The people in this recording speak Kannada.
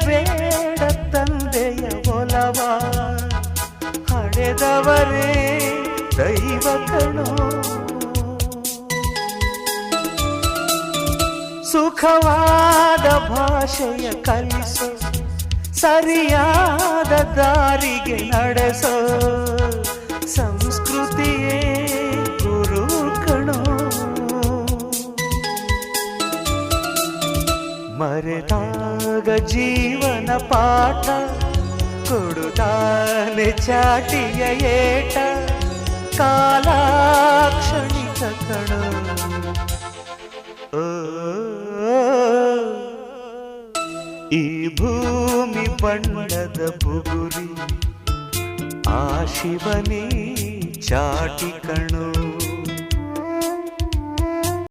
ಮರಿಬೇಡ ತಂದೆಯ ಒಲವ, ಹಡೆದವರೇ ದೈವ ಕಣೋ. ಸುಖವಾದ ಭಾಷೆಯ ಕಲಿಸೋ, ಸರಿಯಾದ ದಾರಿಗೆ ನಡೆಸೋ, ಸಂಸ್ಕೃತಿಯೇ ಗುರು ಕಣೋ. ಮರೆತಾಗ ಜೀವನ ಪಾಠ ಕೊಡುತ್ತಾನೆ ಚಾಟಿಯ ಏಟ, ಕಾಲಾಕ್ಷಣಿಕ ಕಣೋ. ಈ ಭೂಮಿ ಬಣ್ಣದ ಬುಗುರಿ, ಆ ಶಿವನೇ ಚಾಟಿ ಕಣೋ.